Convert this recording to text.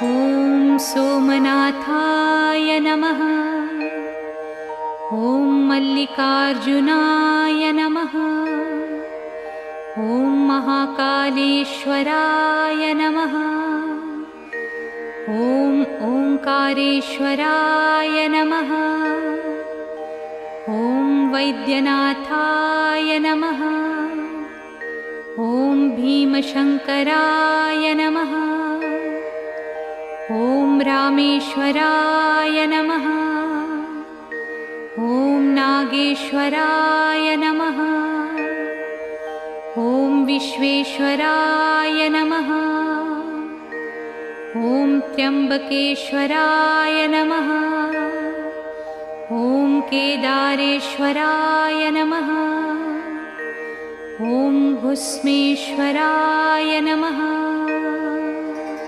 ॐ सोमनाथाय नमः। ॐ मल्लिकार्जुनाय नमः। ॐ महाकालेश्वराय नमः। ॐ ओंकारेश्वराय नमः। ॐ वैद्यनाथाय नमः। ॐ भीमशंकराय नमः। ॐ रामेश्वराय नमः। ॐ नागेश्वराय नमः। ॐ विश्वेश्वराय नमः। ॐ त्र्यंबकेश्वराय नमः। ॐ केदारेश्वराय नमः। ॐ भुस्मेश्वराय नमः।